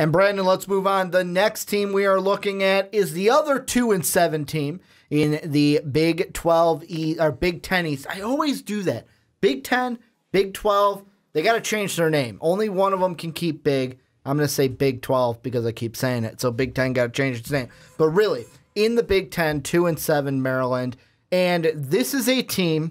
And Brandon, let's move on. The next team we are looking at is the other 2-7 team in the Big 12 East, or Big 10 East. I always do that. Big 10, Big 12, they got to change their name. Only one of them can keep Big. I'm going to say Big 12 because I keep saying it. So Big 10 got to change its name. But really, in the Big 10, 2-7 Maryland. And this is a team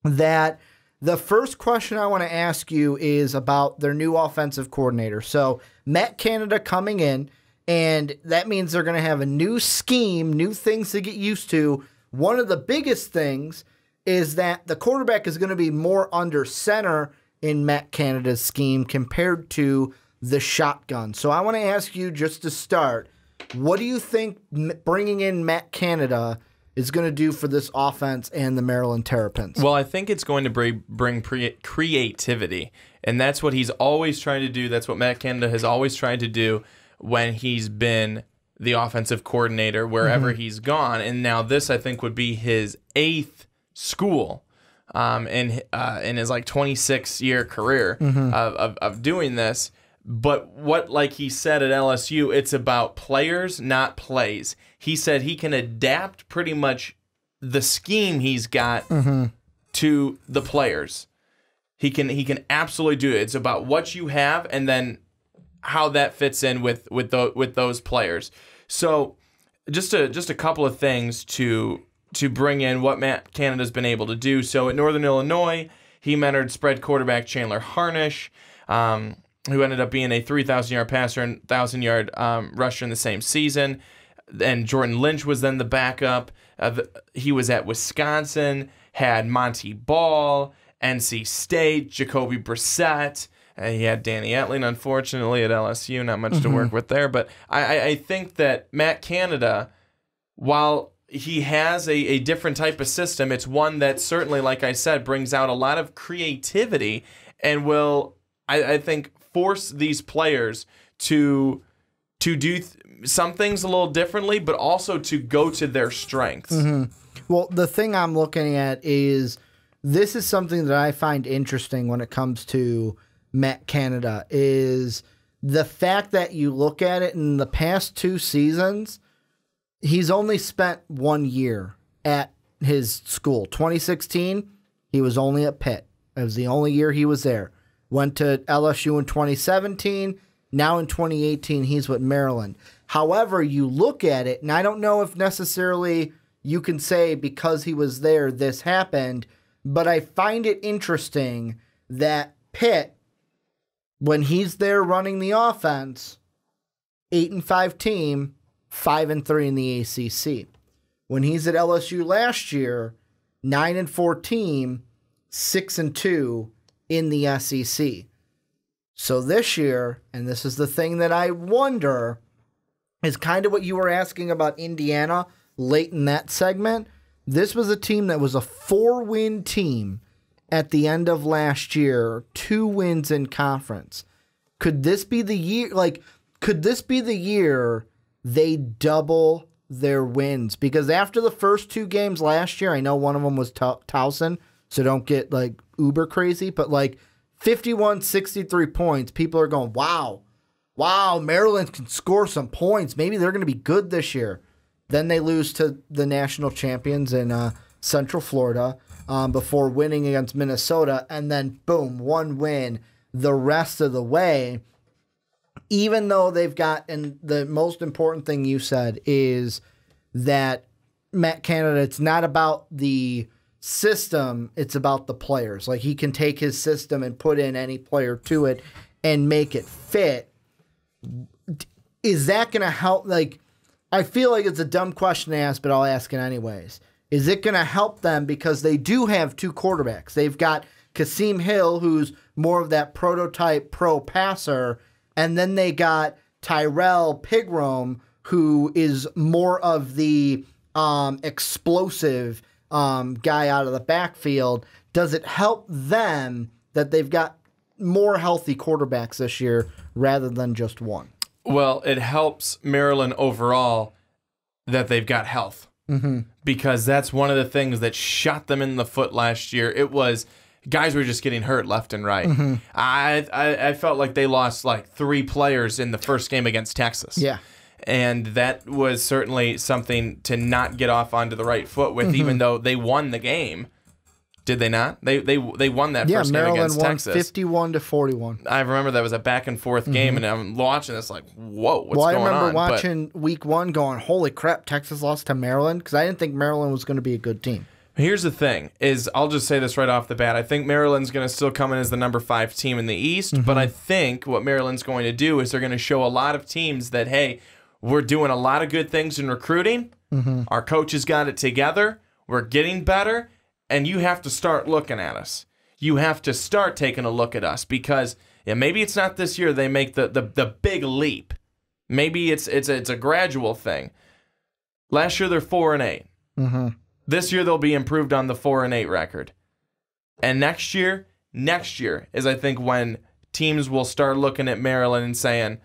that the first question I want to ask you is about their new offensive coordinator. So Matt Canada coming in, and that means they're going to have a new scheme, new things to get used to. One of the biggest things is that the quarterback is going to be more under center in Matt Canada's scheme compared to the shotgun. So I want to ask you just to start, what do you think bringing in Matt Canada is going to do for this offense and the Maryland Terrapins? Well, I think it's going to bring creativity, and that's what he's always trying to do. That's what Matt Canada has always tried to do when he's been the offensive coordinator wherever he's gone. And now this, I think, would be his 8th school in his 26-year career of doing this. But what, like he said at LSU, it's about players, not plays. He said he can adapt pretty much the scheme he's got to the players. He can absolutely do it. It's about what you have and then how that fits in with those players. So just a couple of things to bring in what Matt Canada's been able to do. So at Northern Illinois, he mentored spread quarterback Chandler Harnish, who ended up being a 3,000-yard passer and 1,000-yard rusher in the same season. And Jordan Lynch was then the backup. He was at Wisconsin, had Monty Ball, NC State, Jacoby Brissett. He had Danny Etling, unfortunately, at LSU. Not much to work with there. But I think that Matt Canada, while he has a different type of system, it's one that certainly, like I said, brings out a lot of creativity and will, I think, force these players to do some things a little differently, but also to go to their strengths. Well, the thing I'm looking at is this is something that I find interesting when it comes to Matt Canada is the fact that you look at it in the past 2 seasons, he's only spent 1 year at his school. 2016, he was only at Pitt. It was the only year he was there. Went to LSU in 2017. Now in 2018, he's with Maryland. However, you look at it, and I don't know if necessarily you can say because he was there, this happened, but I find it interesting that Pitt, when he's there running the offense, 8-5 team, 5-3 in the ACC. When he's at LSU last year, 9-4 team, 6-2 in the SEC. So this year, and this is the thing that I wonder, is kind of what you were asking about Indiana late in that segment. This was a team that was a 4-win team at the end of last year, 2 wins in conference. Could this be the year? Could this be the year they double their wins? Because after the first 2 games last year, I know one of them was Towson, so don't get uber crazy, but 51-63 points. People are going, wow, Maryland can score some points. Maybe they're going to be good this year. Then they lose to the national champions in Central Florida before winning against Minnesota, and then boom, 1 win the rest of the way. Even though they've got, and the most important thing you said is that Matt Canada, it's not about the system, it's about the players. He can take his system and put in any player to it and make it fit. Is that going to help? I feel like it's a dumb question to ask, but I'll ask it anyways. Is it going to help them because they do have 2 quarterbacks? They've got Kasim Hill, who's more of that prototype pro passer, and then they got Tyrell Pigrome, who is more of the explosive guy out of the backfield. Does it help them that they've got more healthy quarterbacks this year rather than just one? Well, it helps Maryland overall that they've got health. Because that's one of the things that shot them in the foot last year. It was guys were just getting hurt left and right. I felt like they lost like 3 players in the first game against Texas. Yeah. And that was certainly something to not get off onto the right foot with, even though they won the game. Did they not? They won that first game against Texas. 51-41. I remember that was a back and forth game, and I'm watching this like, whoa, what's going on? I remember watching week 1 going, holy crap, Texas lost to Maryland, because I didn't think Maryland was going to be a good team. Here's the thing, is I'll just say this right off the bat. I think Maryland's going to still come in as the number 5 team in the East, but I think what Maryland's going to do is they're going to show a lot of teams that, hey, we're doing a lot of good things in recruiting. Our coaches got it together. We're getting better. And you have to start looking at us. You have to start taking a look at us because maybe it's not this year they make the big leap. Maybe it's a gradual thing. Last year they're 4-8. This year they'll be improved on the 4-8 record. And next year is I think when teams will start looking at Maryland and saying,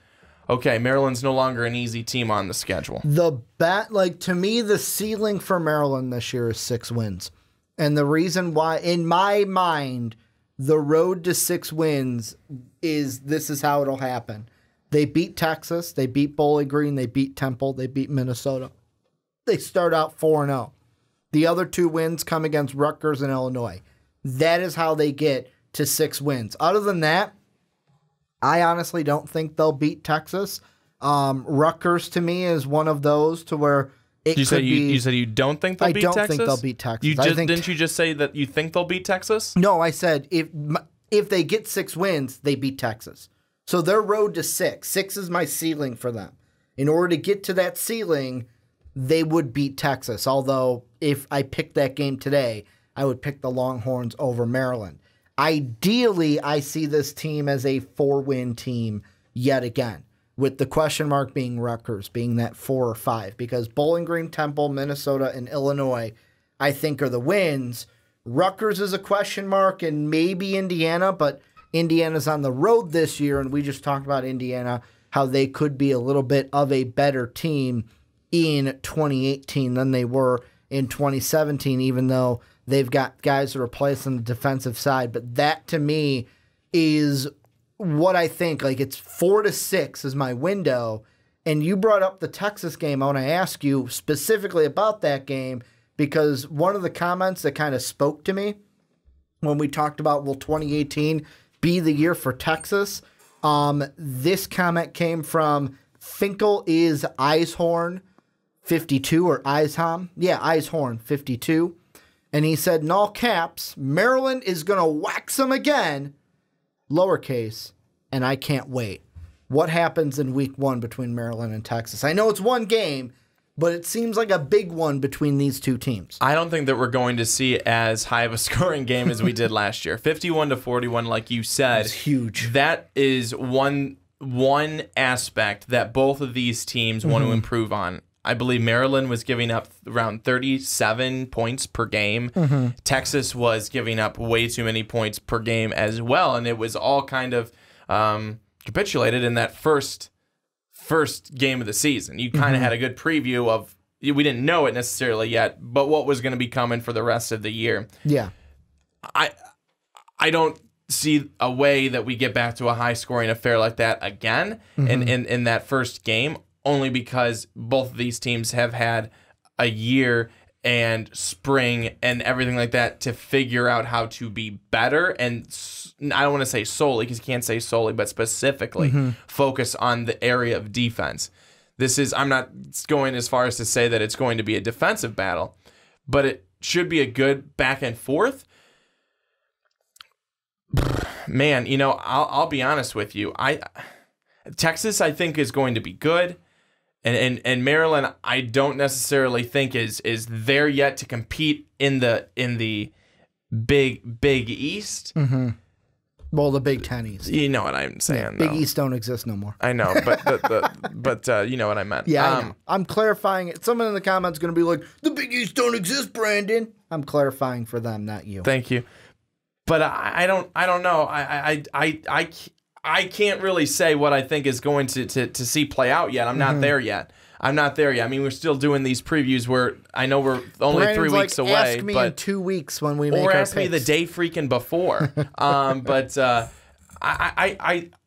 okay, Maryland's no longer an easy team on the schedule. To me, the ceiling for Maryland this year is 6 wins. And the reason why, in my mind, the road to 6 wins is this is how it'll happen. They beat Texas, they beat Bowling Green, they beat Temple, they beat Minnesota. They start out 4-0. The other 2 wins come against Rutgers and Illinois. That is how they get to 6 wins. Other than that, I honestly don't think they'll beat Texas. Rutgers, to me, is one of those to where you said you don't think they'll beat Texas? I don't think they'll beat Texas. Didn't you just say that you think they'll beat Texas? No, I said if they get 6 wins, they beat Texas. So their road to 6 is my ceiling for them. In order to get to that ceiling, they would beat Texas. Although if I picked that game today, I would pick the Longhorns over Maryland. Ideally, I see this team as a 4-win team yet again, with the question mark being Rutgers, being that 4 or 5, because Bowling Green, Temple, Minnesota, and Illinois, I think, are the wins. Rutgers is a question mark, and maybe Indiana, but Indiana's on the road this year, and we just talked about Indiana, how they could be a little bit of a better team in 2018 than they were in 2017, even though they've got guys that are placed on the defensive side. But that, to me, is what I think. Like, it's 4 to 6 is my window. And you brought up the Texas game. I want to ask you specifically about that game, because one of the comments that kind of spoke to me when we talked about, will 2018 be the year for Texas? This comment came from Finkel is Eishorn 52 or Eisham. Yeah, Eishorn 52. And he said, in all caps, Maryland is going to wax them again, lowercase, and I can't wait. What happens in week 1 between Maryland and Texas? I know it's one game, but it seems like a big one between these 2 teams. I don't think that we're going to see as high of a scoring game as we did last year. 51-41, like you said. It's huge. That is one aspect that both of these teams want to improve on. I believe Maryland was giving up around 37 points per game. Texas was giving up way too many points per game as well, and it was all kind of capitulated in that first game of the season. You kind of had a good preview of, we didn't know it necessarily yet, but what was going to be coming for the rest of the year. Yeah. I don't see a way that we get back to a high-scoring affair like that again in that first game, only because both of these teams have had a year and spring and everything like that to figure out how to be better. And I don't want to say solely, because you can't say solely, but specifically focus on the area of defense. I'm not going as far as to say that it's going to be a defensive battle, but it should be a good back and forth. Man, I'll be honest with you. Texas, I think, is going to be good. And Maryland, I don't necessarily think is there yet to compete in the Big East. Well, the Big Ten East. You know what I'm saying? Yeah, Big East don't exist no more. I know, but you know what I meant. Yeah, I know. I'm clarifying it. Someone in the comments is going to be like, "The Big East don't exist, Brandon." I'm clarifying for them, not you. Thank you. But I don't know. I can't really say what I think is going to see play out yet. I'm not there yet. I mean, we're still doing these previews where I know we're only Brandon's 3 weeks away. Ask me but in 2 weeks when we make or our ask me the picks. day freaking before.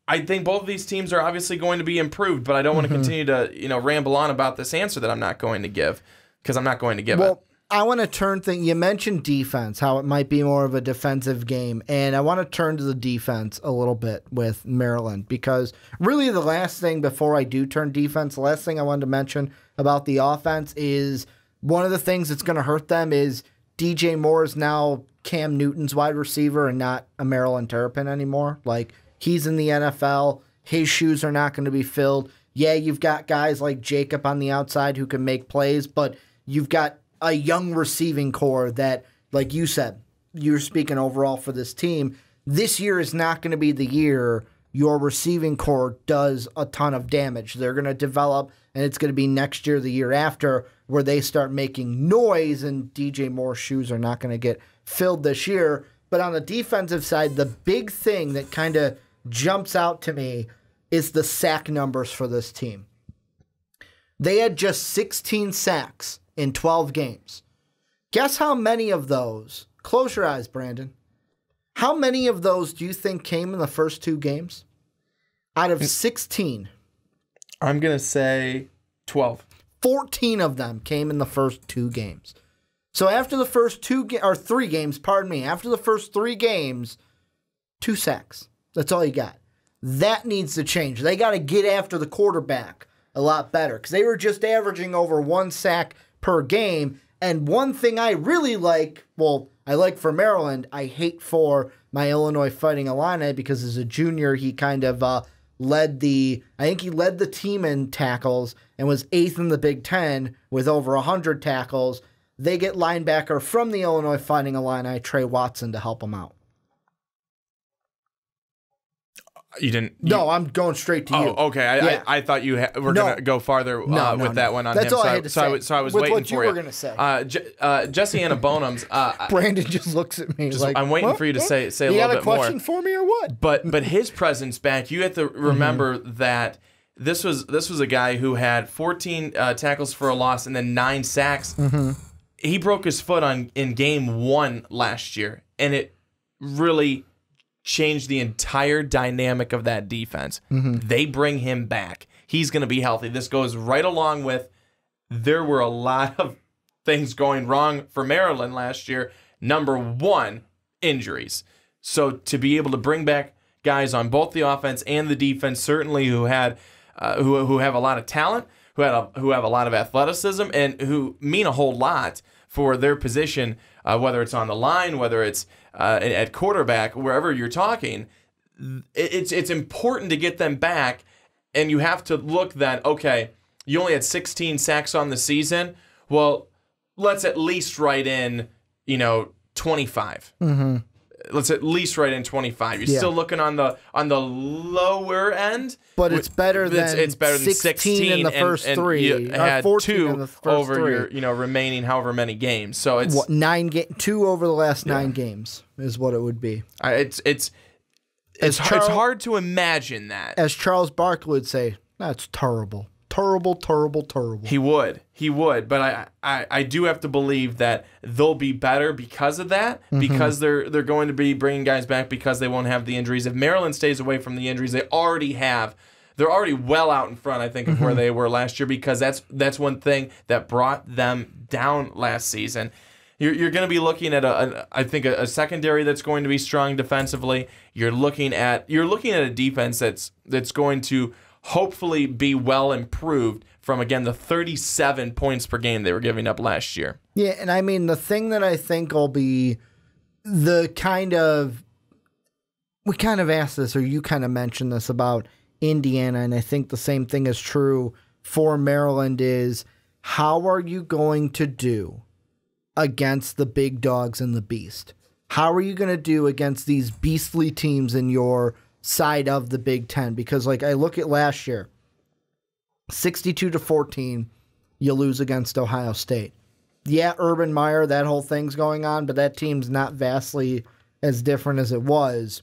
I think both of these teams are obviously going to be improved, but I don't want to continue to ramble on about this answer that I'm not going to give, because I'm not going to give it. I want to turn things. You mentioned defense, how it might be more of a defensive game, and I want to turn to the defense a little bit with Maryland, because really the last thing before I do turn defense, the last thing I wanted to mention about the offense is one of the things that's going to hurt them is DJ Moore is now Cam Newton's wide receiver and not a Maryland Terrapin anymore. Like, he's in the NFL. His shoes are not going to be filled. Yeah, you've got guys like Jacob on the outside who can make plays, but you've got a young receiving core that, like you said, you're speaking overall for this team. This year is not going to be the year your receiving core does a ton of damage. They're going to develop, and it's going to be next year, the year after, where they start making noise, and DJ Moore's shoes are not going to get filled this year. But on the defensive side, the big thing that kind of jumps out to me is the sack numbers for this team. They had just 16 sacks in 12 games. Guess how many of those, close your eyes, Brandon, how many of those do you think came in the first 2 games? Out of 16. I'm going to say 12. 14 of them came in the first 2 games. So after the first 3 games, after the first 3 games, 2 sacks. That's all you got. That needs to change. They got to get after the quarterback a lot better, because they were just averaging over 1 sack per game. And one thing I really like, I like for Maryland, I hate for my Illinois Fighting Illini, because as a junior, he kind of led the team in tackles and was 8th in the Big Ten with over 100 tackles. They get linebacker from the Illinois Fighting Illini, Trey Watson, to help them out. You didn't? No, I'm going straight to you. Oh, okay. I thought you were going to go farther with that one on That's him. all I had to say. So I was with waiting what for you were going to say. Jesse Anna Bonhams. Brandon just looks at me like, I'm waiting for you to say a little bit more. You got a question for me or what? But his presence back, you have to remember that this was a guy who had 14 tackles for a loss and then 9 sacks. He broke his foot in game 1 last year, and it really changed the entire dynamic of that defense. They bring him back. He's going to be healthy. This goes right along with, there were a lot of things going wrong for Maryland last year. Number 1, injuries. So to be able to bring back guys on both the offense and the defense, certainly who had who have a lot of talent, who have a lot of athleticism, and who mean a whole lot for their position, whether it's on the line, whether it's at quarterback, wherever you're talking, it's important to get them back. And you have to look that, okay, you only had 16 sacks on the season. Well, let's at least write in, 25. Let's at least write in 25. You're still looking on the lower end, but it's better than 16 in the first 3. You had 2 in the first over 3. your remaining however many games. So it's 2 over the last 9 games is what it would be. It's hard to imagine that. As Charles Barkley would say, that's terrible. Terrible, terrible, terrible. He would, but I do have to believe that they'll be better because of that, because they're going to be bringing guys back because they won't have the injuries. If Maryland stays away from the injuries, they're already well out in front, I think, of where they were last year, because that's one thing that brought them down last season. You're going to be looking at I think a secondary that's going to be strong defensively. You're looking at a defense that's going to hopefully be well improved from, again, the 37 points per game they were giving up last year. Yeah, and I mean, the thing that I think will be we kind of asked this, or you kind of mentioned this about Indiana, and I think the same thing is true for Maryland, is how are you going to do against the big dogs and the beast? How are you going to do against these beastly teams in your side of the Big Ten? Because, like, I look at last year, 62-14, you lose against Ohio State. Yeah, Urban Meyer, that whole thing's going on, but that team's not vastly as different as it was.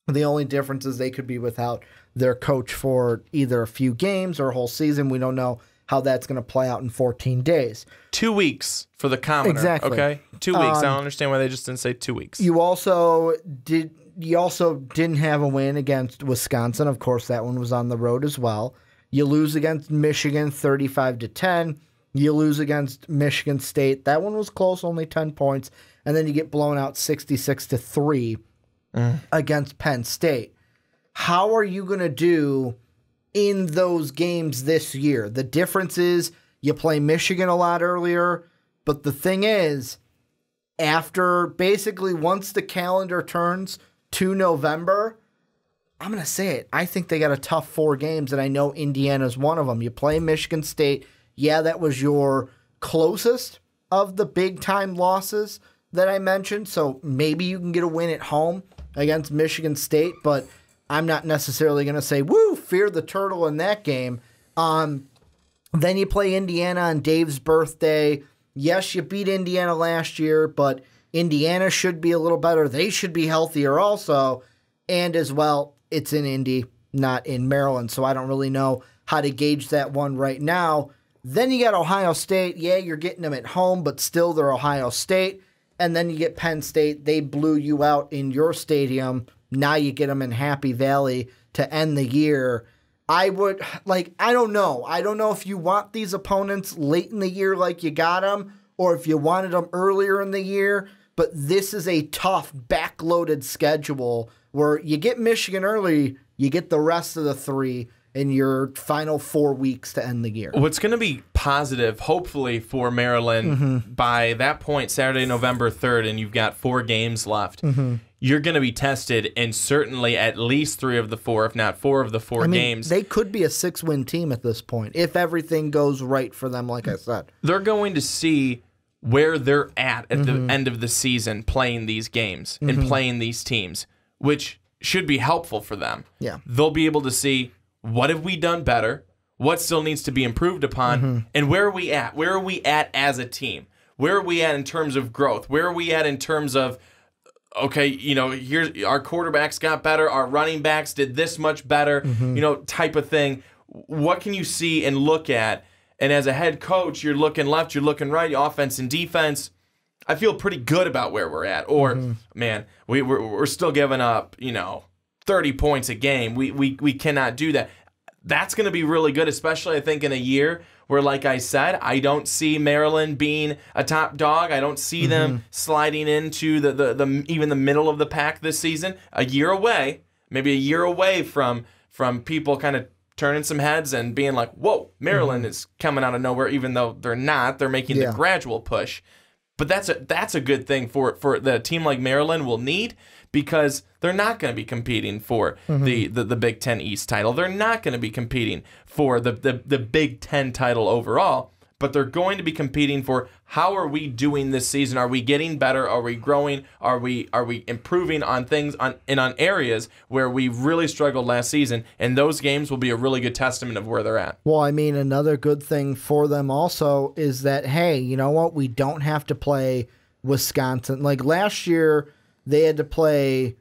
The only difference is they could be without their coach for either a few games or a whole season. We don't know how that's going to play out in 14 days. 2 weeks for the commoner. Exactly. Okay, 2 weeks. I don't understand why they just didn't say 2 weeks. You also didn't have a win against Wisconsin. Of course, that one was on the road as well. You lose against Michigan 35-10. You lose against Michigan State. That one was close, only 10 points. And then you get blown out 66-3 against Penn State. How are you going to do in those games this year? The difference is you play Michigan a lot earlier, but the thing is, after basically once the calendar turns to November, I'm going to say it, I think they got a tough 4 games, and I know Indiana's one of them. You play Michigan State. Yeah, that was your closest of the big-time losses that I mentioned, so maybe you can get a win at home against Michigan State, but I'm not necessarily going to say, woo, fear the turtle in that game. Then you play Indiana on Dave's birthday. Yes, you beat Indiana last year, but Indiana should be a little better. They should be healthier also. And as well, it's in Indy, not in Maryland, so I don't really know how to gauge that one right now. Then you got Ohio State. Yeah, you're getting them at home, but still they're Ohio State. And then you get Penn State. They blew you out in your stadium. Now you get them in Happy Valley to end the year. I don't know. I don't know if you want these opponents late in the year like you got them, or if you wanted them earlier in the year. But this is a tough, backloaded schedule where you get Michigan early, you get the rest of the 3 in your final 4 weeks to end the year. What's going to be positive, hopefully, for Maryland by that point, Saturday, November 3rd, and you've got 4 games left, you're going to be tested in certainly at least 3 of the 4, if not 4 of the 4 games. They could be a 6-win team at this point if everything goes right for them, like I said. They're going to see where they're at the end of the season playing these games and playing these teams, which should be helpful for them. Yeah. They'll be able to see, what have we done better? What still needs to be improved upon? And where are we at? Where are we at as a team? Where are we at in terms of growth? Where are we at in terms of, okay, here's our quarterbacks got better, our running backs did this much better, type of thing. What can you see and look at? And as a head coach, you're looking left, you're looking right, offense and defense. I feel pretty good about where we're at. Or, man, we're still giving up, 30 points a game. We cannot do that. That's going to be really good, especially I think in a year where, like I said, I don't see Maryland being a top dog. I don't see them sliding into the even the middle of the pack this season. A year away, maybe a year away from people kind of turning some heads and being like, whoa, Maryland is coming out of nowhere, even though they're not. They're making the gradual push. But that's a good thing for the team like Maryland will need, because they're not going to be competing for the Big Ten East title. They're not going to be competing for the Big Ten title overall, but they're going to be competing for, how are we doing this season? Are we getting better? Are we growing? Are we improving on things on areas where we really struggled last season? And those games will be a really good testament of where they're at. Well, I mean, another good thing for them also is that, hey, you know what? We don't have to play Wisconsin. Like last year, they had to play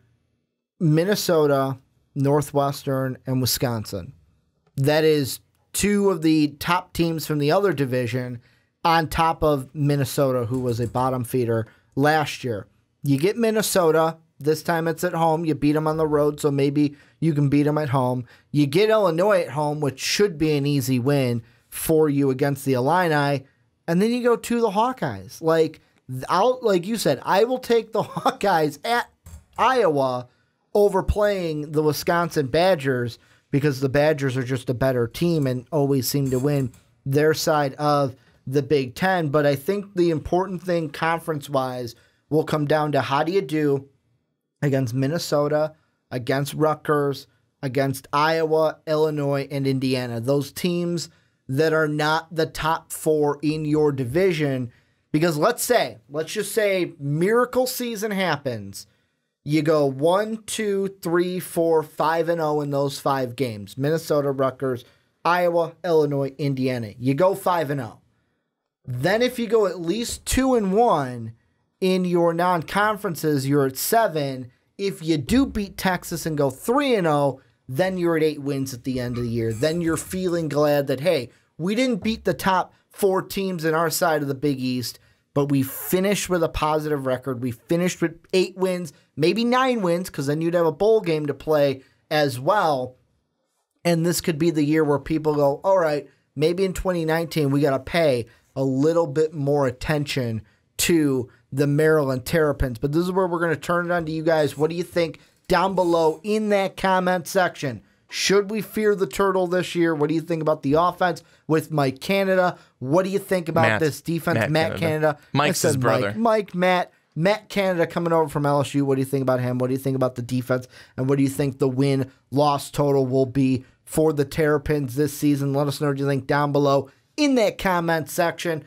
Minnesota, Northwestern, and Wisconsin. That is 2 of the top teams from the other division, on top of Minnesota, who was a bottom feeder last year. You get Minnesota. This time it's at home. You beat them on the road, so maybe you can beat them at home. You get Illinois at home, which should be an easy win for you against the Illini. And then you go to the Hawkeyes. Like you said, I will take the Hawkeyes at Iowa over playing the Wisconsin Badgers, because the Badgers are just a better team and always seem to win their side of the Big Ten. But I think the important thing conference-wise will come down to, how do you do against Minnesota, against Rutgers, against Iowa, Illinois, and Indiana. Those teams that are not the top 4 in your division. Because let's just say miracle season happens. You go 1, 2, 3, 4, 5-0 in those 5 games. Minnesota, Rutgers, Iowa, Illinois, Indiana. You go 5-0. Then if you go at least 2-1 in your non-conferences, you're at 7. if you do beat Texas and go 3-0, then you're at 8 wins at the end of the year. Then you're feeling glad that, hey, we didn't beat the top 4 teams in our side of the Big East, but we finished with a positive record. We finished with 8 wins, maybe 9 wins, because then you'd have a bowl game to play as well. And this could be the year where people go, all right, maybe in 2019 we got to pay a little bit more attention to the Maryland Terrapins. But this is where we're going to turn it on to you guys. What do you think down below in that comment section? Should we fear the Turtle this year? What do you think about the offense with Mike Canada? What do you think about this defense? Matt Canada. Mike's his brother. Matt Canada coming over from LSU. What do you think about him? What do you think about the defense? And what do you think the win-loss total will be for the Terrapins this season? Let us know what you think down below in that comment section.